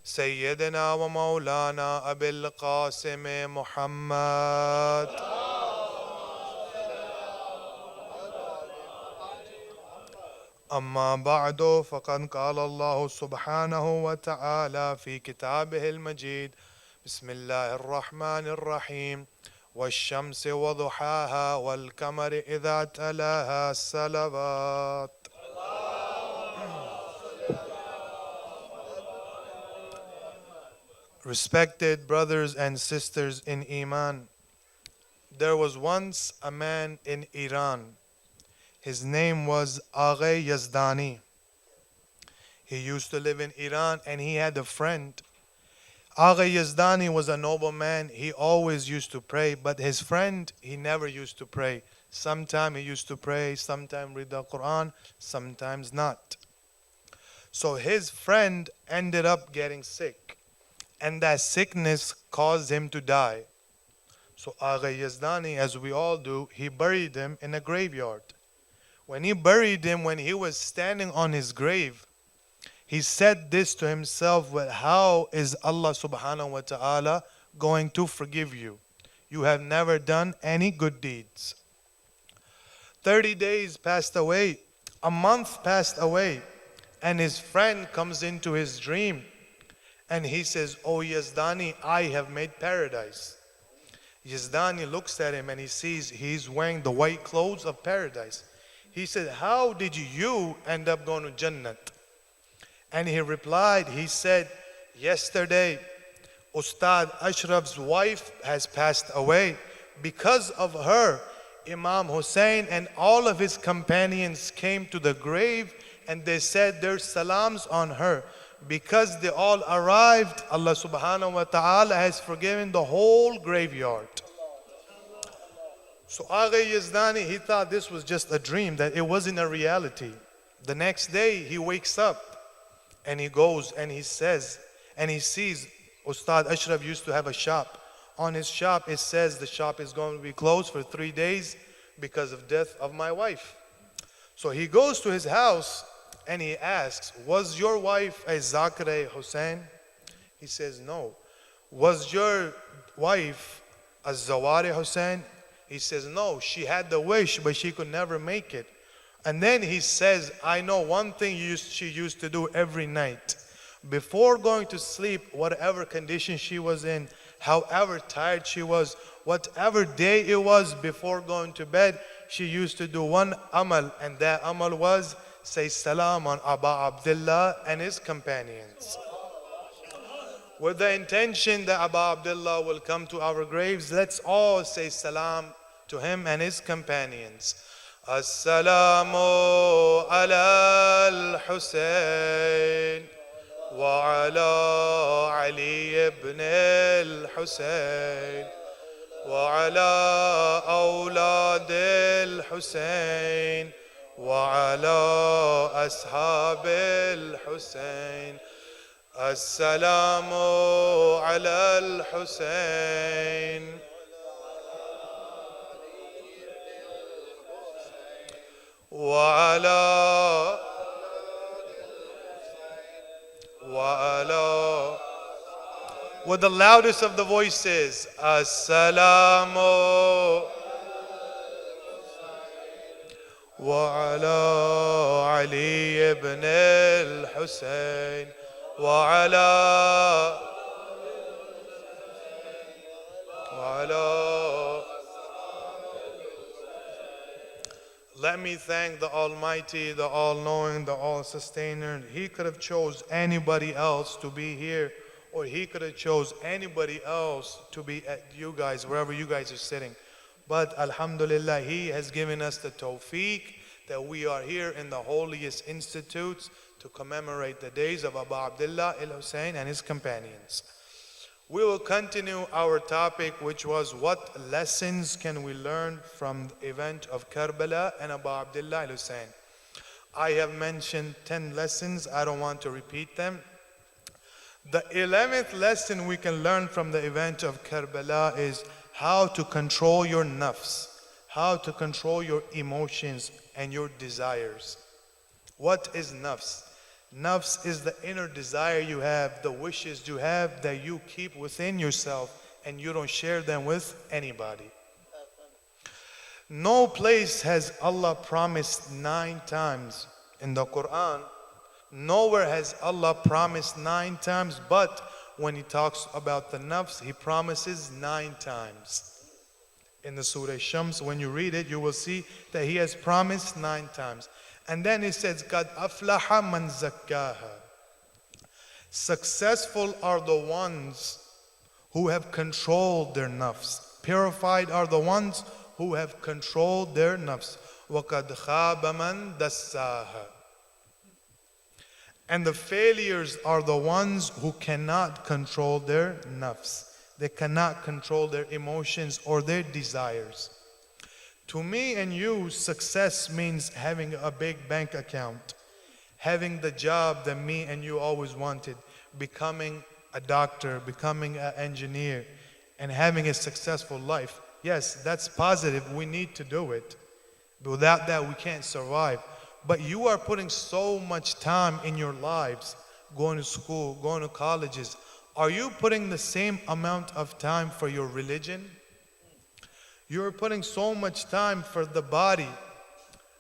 سيدنا ومولانا أبي القاسم محمد. أما بعد فقد قال الله سبحانه وتعالى في كتابه المجيد: بسم الله الرحمن الرحيم، والشمس وضحاها والقمر إذا تلاها الصلوات. Respected brothers and sisters in Iman, there was once a man in Iran. His name was Agha Yazdani. He used to live in Iran and he had a friend. Agha Yazdani was a noble man. He always used to pray, but his friend, he never used to pray. Sometimes he used to pray, sometimes read the Quran, sometimes not. So his friend ended up getting sick, and that sickness caused him to die. So Agha Yazdani, as we all do, he buried him in a graveyard. When he buried him, when he was standing on his grave, he said this to himself: well, how is Allah subhanahu wa ta'ala going to forgive you? You have never done any good deeds. 30 days passed away, a month passed away, and his friend comes into his dream and he says, "Oh Yazdani, I have made paradise." Yazdani looks at him and he sees he's wearing the white clothes of paradise. He said, "How did you end up going to Jannat?" And he replied, he said, "Yesterday, Ustad Ashraf's wife has passed away. Because of her, Imam Hussein and all of his companions came to the grave and they said their salams on her. Because they all arrived, Allah subhanahu wa ta'ala has forgiven the whole graveyard." So Agha Yazdani, he thought this was just a dream, that it wasn't a reality. The next day he wakes up and he goes and he says, and he sees Ustad Ashraf used to have a shop. On his shop it says the shop is going to be closed for 3 days because of death of my wife. So he goes to his house and he asks, "Was your wife a Zakare Hussein?" He says, "No." "Was your wife a Zawari Hussein?" He says, "No, she had the wish, but she could never make it." And then he says, "I know one thing she used to do every night. Before going to sleep, whatever condition she was in, however tired she was, whatever day it was, before going to bed, she used to do one amal, and that amal was say salam on Abu Abdullah and his companions." With the intention that Abu Abdullah will come to our graves, let's all say salam to him and his companions. Assalamu ala al-Husayn wa ala Ali ibn al-Husayn wa ala awlad al-Husayn wa ala ashab al-Husayn. Assalamu ala al-Husayn وعلى with the loudest of the voices. Assalamu وعلى علي ibn al-Husayn وعلى Let me thank the Almighty, the All-Knowing, the All-Sustainer. He could have chose anybody else to be here, or he could have chose anybody else to be at you guys, wherever you guys are sitting. But Alhamdulillah, He has given us the tawfiq that we are here in the holiest institutes to commemorate the days of Abu Abdullah al-Hussein and his companions. We will continue our topic, which was what lessons can we learn from the event of Karbala and Abu Abdullah al-Hussein. I have mentioned 10 lessons. I don't want to repeat them. The 11th lesson we can learn from the event of Karbala is how to control your nafs, how to control your emotions and your desires. What is nafs? Nafs is the inner desire you have, the wishes you have that you keep within yourself and you don't share them with anybody. No place has Allah promised 9 times in the Quran. Nowhere has Allah promised 9 times, but when He talks about the nafs, He promises 9 times. In the Surah Shams, when you read it, you will see that He has promised 9 times. And then He says, قَدْ أَفْلَحَ مَنْ زَكَّاهَا. Successful are the ones who have controlled their nafs. Purified are the ones who have controlled their nafs. وَقَدْ خَابَ مَنْ دَسَّاهَا. And the failures are the ones who cannot control their nafs. They cannot control their emotions or their desires. To me and you, success means having a big bank account, having the job that me and you always wanted, becoming a doctor, becoming an engineer, and having a successful life. Yes, that's positive. We need to do it. But without that, we can't survive. But you are putting so much time in your lives, going to school, going to colleges. Are you putting the same amount of time for your religion? You're putting so much time for the body.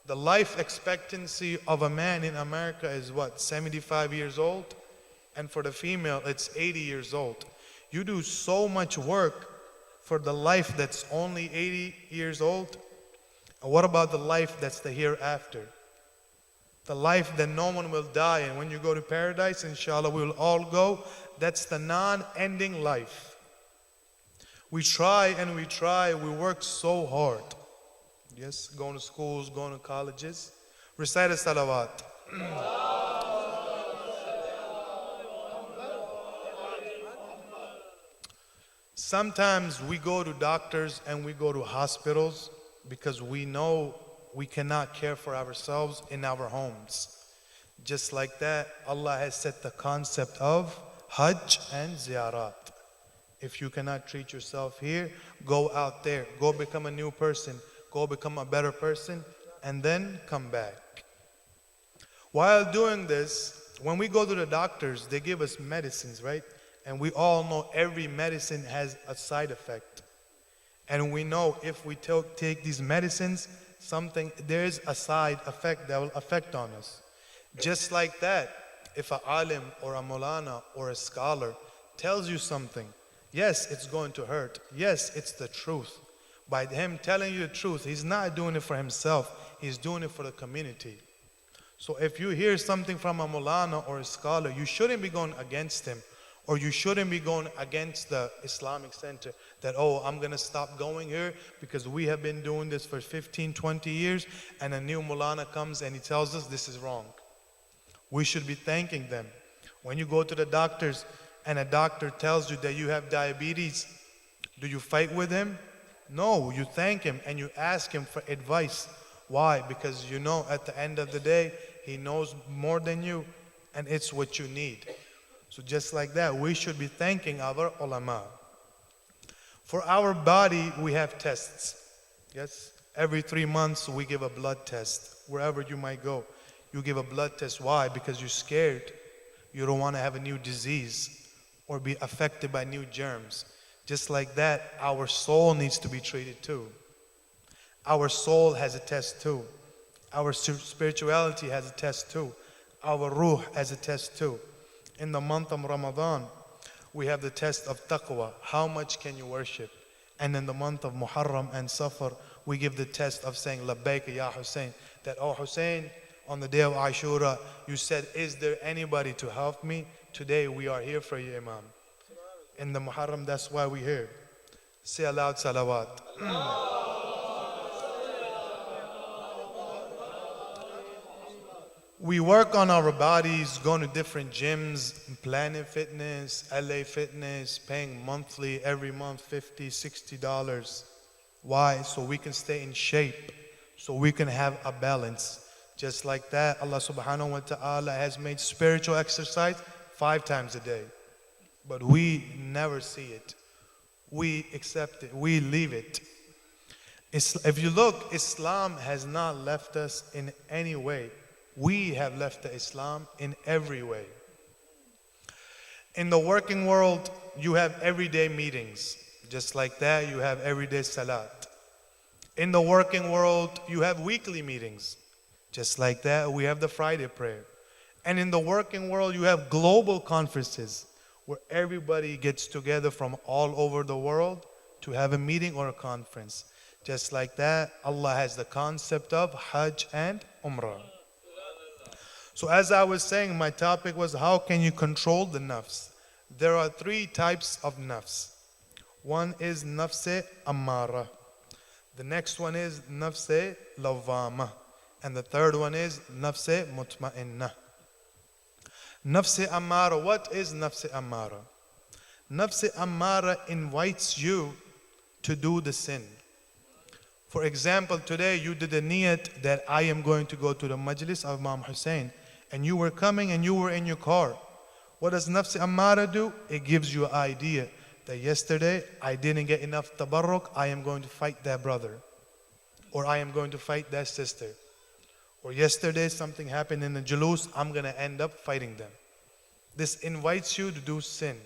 The life expectancy of a man in America is what, 75 years old? And for the female, it's 80 years old. You do so much work for the life that's only 80 years old. And what about the life that's the hereafter? The life that no one will die, and when you go to paradise, inshallah, we will all go. That's the non-ending life. We try and we try, we work so hard. Yes, going to schools, going to colleges. Recite a salawat. Sometimes we go to doctors and we go to hospitals because we know we cannot care for ourselves in our homes. Just like that, Allah has set the concept of Hajj and Ziyarat. If you cannot treat yourself here, go out there. Go become a new person. Go become a better person, and then come back. While doing this, when we go to the doctors, they give us medicines, right? And we all know every medicine has a side effect. And we know if we take these medicines, there's a side effect that will affect on us. Just like that, if a alim or a Maulana or a scholar tells you something, yes, it's going to hurt. Yes, it's the truth. By him telling you the truth, he's not doing it for himself. He's doing it for the community. So if you hear something from a Maulana or a scholar, you shouldn't be going against him, or you shouldn't be going against the Islamic Center that, oh, I'm going to stop going here because we have been doing this for 15, 20 years, and a new Maulana comes and he tells us this is wrong. We should be thanking them. When you go to the doctors and a doctor tells you that you have diabetes, do you fight with him? No, you thank him and you ask him for advice. Why? Because you know at the end of the day, he knows more than you, and it's what you need. So just like that, we should be thanking our ulama. For our body, we have tests. Yes? Every 3 months, we give a blood test. Wherever you might go, you give a blood test. Why? Because you're scared. You don't want to have a new disease or be affected by new germs. Just like that, our soul needs to be treated too. Our soul has a test too. Our spirituality has a test too. Our ruh has a test too. In the month of Ramadan, we have the test of taqwa. How much can you worship? And in the month of Muharram and Safar, we give the test of saying, Labbaik ya Hussein. That, oh Hussein, on the day of Ashura, you said, is there anybody to help me? Today we are here for you, Imam. In the Muharram, that's why we're here. Say aloud salawat. We work on our bodies, going to different gyms, Planet Fitness, LA Fitness, paying monthly, every month, $50, $60. Why? So we can stay in shape, so we can have a balance. Just like that, Allah subhanahu wa ta'ala has made spiritual exercise 5 times a day. But we never see it. We accept it. We leave it. If you look, Islam has not left us in any way. We have left the Islam in every way. In the working world, you have everyday meetings. Just like that, you have everyday salat. In the working world, you have weekly meetings. Just like that, we have the Friday prayer. And in the working world, you have global conferences where everybody gets together from all over the world to have a meeting or a conference. Just like that, Allah has the concept of Hajj and Umrah. So as I was saying, my topic was how can you control the nafs? There are three types of nafs. One is nafs ammara. The next one is nafs lawwama. And the third one is nafs mutma'inna. Nafs ammara, what is nafs ammara? Nafs ammara invites you to do the sin. For example, today you did a niyat that I am going to go to the Majlis of Imam Hussein, and you were coming and you were in your car. What does nafs ammara do? It gives you an idea that yesterday I didn't get enough tabarruk, I am going to fight that brother. Or I am going to fight that sister. Or yesterday something happened in the julus, I'm going to end up fighting them. This invites you to do sin.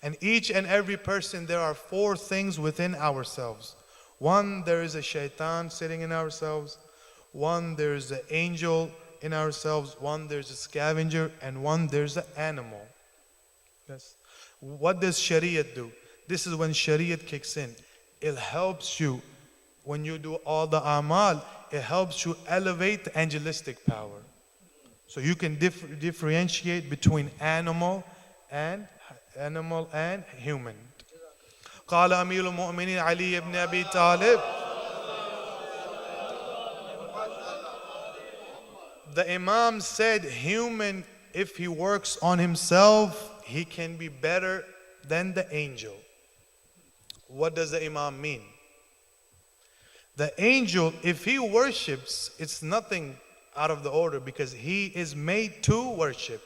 And each and every person, there are four things within ourselves. One, there is a shaitan sitting in ourselves. One, there is an angel in ourselves. One, there's a scavenger. And one, there's an animal. Yes. What does Shariat do? This is when Shariat kicks in. It helps you, when you do all the amal, it helps you elevate the angelistic power. So you can differentiate between animal and human. قال أمير المؤمنين علي بن أبي طالب. The Imam said, human, if he works on himself, he can be better than the angel. What does the Imam mean? The angel, if he worships, it's nothing out of the order because he is made to worship.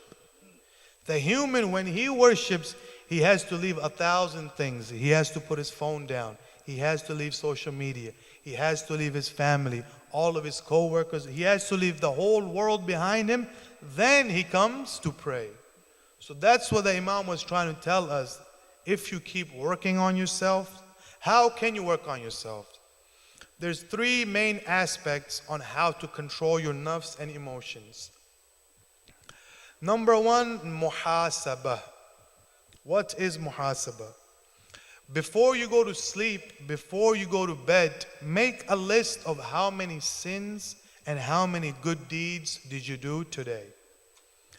The human, when he worships, he has to leave 1,000 things. He has to put his phone down. He has to leave social media. He has to leave his family, all of his co-workers. He has to leave the whole world behind him. Then he comes to pray. So that's what the Imam was trying to tell us. If you keep working on yourself, how can you work on yourself? There's three main aspects on how to control your nafs and emotions. Number one, muhasabah. What is muhasabah? Before you go to sleep, before you go to bed, make a list of how many sins and how many good deeds did you do today.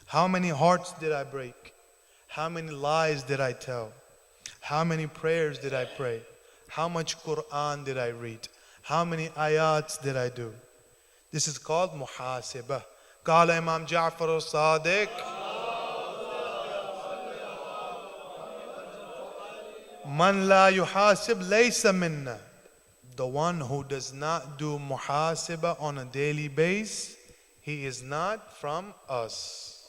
How many hearts did I break? How many lies did I tell? How many prayers did I pray? How much Quran did I read? How many ayats did I do? This is called muhasabah. قال Imam Ja'far al-Sadiq, Man la yuhasib laysa minna. The one who does not do muhasabah on a daily basis, he is not from us.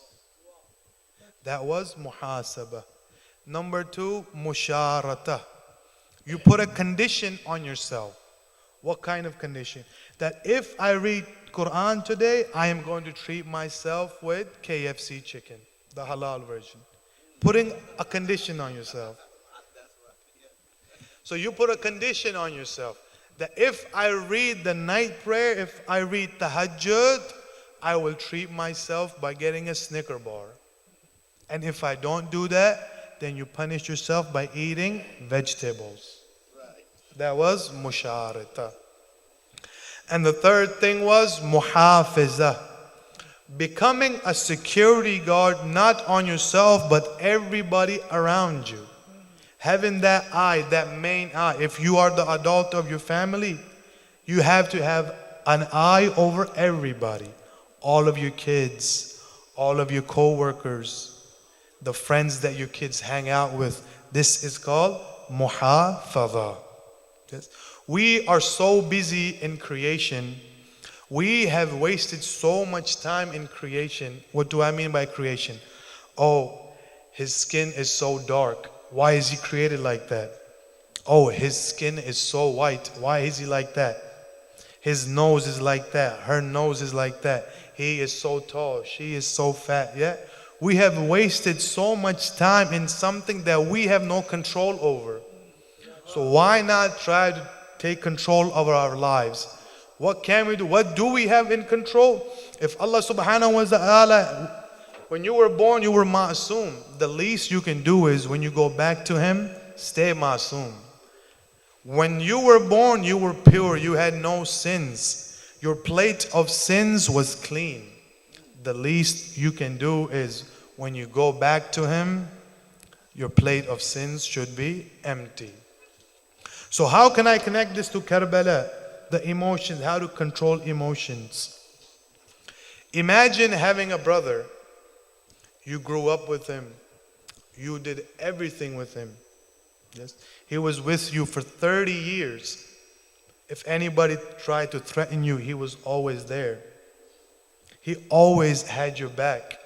That was muhasabah. Number two, musharata. You put a condition on yourself. What kind of condition? That if I read Quran today, I am going to treat myself with KFC chicken, the halal version. Putting a condition on yourself. So you put a condition on yourself that if I read the night prayer, if I read tahajjud, I will treat myself by getting a Snicker bar. And if I don't do that, then you punish yourself by eating vegetables. That was musharata. And the third thing was muhafiza. Becoming a security guard not on yourself but everybody around you. Having that eye, that main eye. If you are the adult of your family, you have to have an eye over everybody. All of your kids, all of your co-workers, the friends that your kids hang out with. This is called muhafadha. Yes. We are so busy in creation. We have wasted so much time in creation. What do I mean by creation? Oh, his skin is so dark. Why is he created like that? Oh, his skin is so white. Why is he like that? His nose is like that. Her nose is like that. he is so tall, she is so fat. Yeah, we have wasted so much time in something that we have no control over. So why not try to take control over our lives? What can we do? What do we have in control? If Allah subhanahu wa ta'ala, when you were born, you were ma'asum. The least you can do is when you go back to Him, stay ma'asum. When you were born, you were pure. You had no sins. Your plate of sins was clean. The least you can do is when you go back to Him, your plate of sins should be empty. So how can I connect this to Karbala? The emotions, how to control emotions. Imagine having a brother. You grew up with him. You did everything with him. Yes. He was with you for 30 years. If anybody tried to threaten you, he was always there. He always had your back.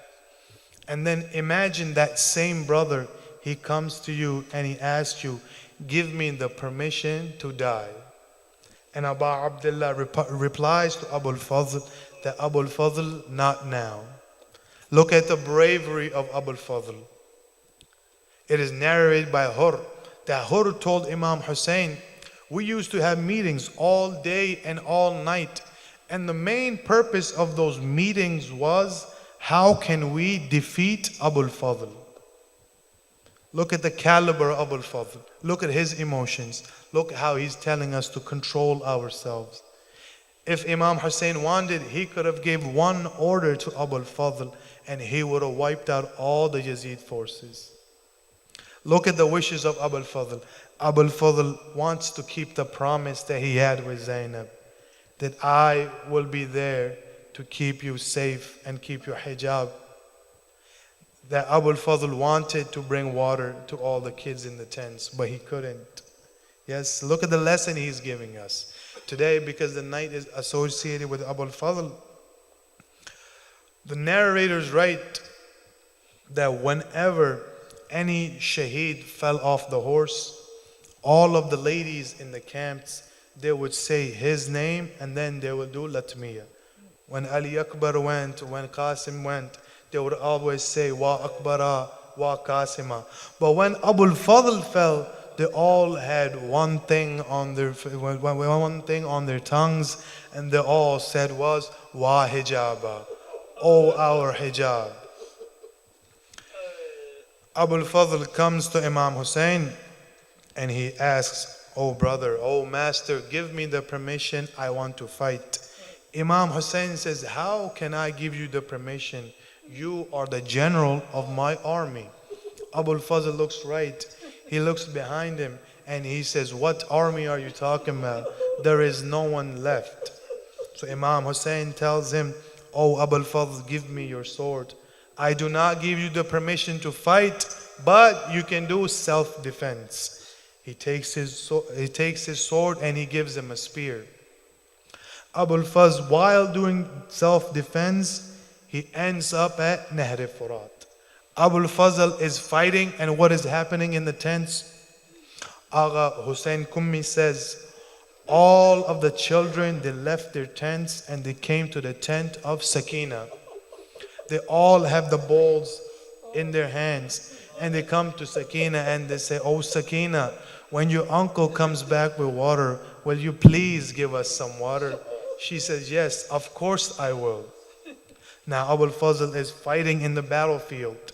And then imagine that same brother, he comes to you and he asks you, give me the permission to die. And Abu Abdullah replies to Abu al-Fadl that Abu al-Fadl, not now. Look at the bravery of Abu al-Fadl. It is narrated by Hur that Hur told Imam Hussein, we used to have meetings all day and all night. And the main purpose of those meetings was, how can we defeat Abu al-Fadl? Look at the caliber of Abu al-Fadl. Look at his emotions. Look how he's telling us to control ourselves. If Imam Hussein wanted, he could have gave one order to Abu al-Fadl and he would have wiped out all the Yazid forces. Look at the wishes of Abu al-Fadl. Abu al-Fadl wants to keep the promise that he had with Zainab, that I will be there to keep you safe and keep your hijab. That Abu al-Fadl wanted to bring water to all the kids in the tents, but he couldn't. Yes, look at the lesson he's giving us. Today, because the night is associated with Abu al-Fadl, the narrators write that whenever any shaheed fell off the horse, all of the ladies in the camps, they would say his name and then they would do Latmiya. When Ali Akbar went, when Qasim went, they would always say Wa Akbara, Wa Qasima. But when Abu al-Fadl fell, they all had one thing on their tongues, and they all said was Wa Hijaba, oh our hijab. Abu al-Fadl comes to Imam Hussein and he asks, oh brother, oh master, give me the permission, I want to fight. Imam Hussein says, how can I give you the permission? You are the general of my army. Abu al-Fadl looks right. He looks behind him and he says, what army are you talking about? There is no one left. So Imam Hussein tells him, oh Abu al-Fadl, give me your sword. I do not give you the permission to fight, but you can do self-defense. He takes his sword and he gives him a spear. Abu al-Fadl, while doing self-defense, he ends up at Nahr Furat. Abu al-Fadl is fighting, and what is happening in the tents? Agha Hussein Kummi says, all of the children, they left their tents and they came to the tent of Sakina. They all have the bowls in their hands and they come to Sakina and they say, oh Sakina, when your uncle comes back with water, will you please give us some water? She says, yes, of course I will. Now Abu al-Fadl is fighting in the battlefield.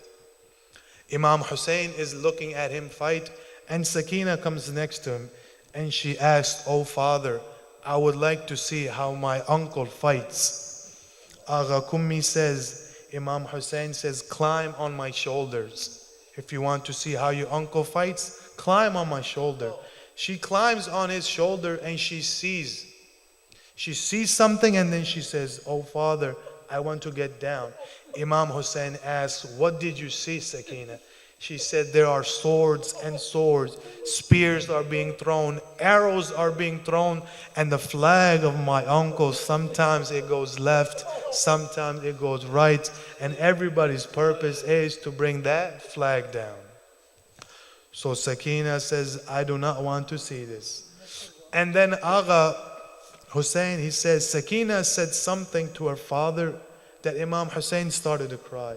Imam Hussein is looking at him fight, and Sakina comes next to him and she asks, oh father, I would like to see how my uncle fights. Agha Kummi says, Imam Hussein says, climb on my shoulders. If you want to see how your uncle fights, climb on my shoulder. She climbs on his shoulder and she sees something, and then she says, oh father, I want to get down. Imam Hussein asks, what did you see, Sakina? She said, there are swords and swords. Spears are being thrown. Arrows are being thrown. And the flag of my uncle, sometimes it goes left, sometimes it goes right. And everybody's purpose is to bring that flag down. So Sakina says, I do not want to see this. And then Agha Hussein, he says, Sakina said something to her father that Imam Hussein started to cry.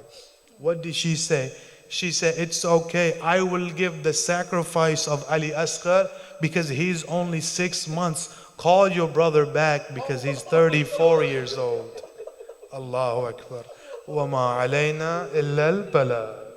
What did she say? She said, it's okay, I will give the sacrifice of Ali Asghar because he's only 6 months. Call your brother back because he's 34 years old. Allahu Akbar. وَمَا عَلَيْنَا إِلَّا الْبَلَاغُ.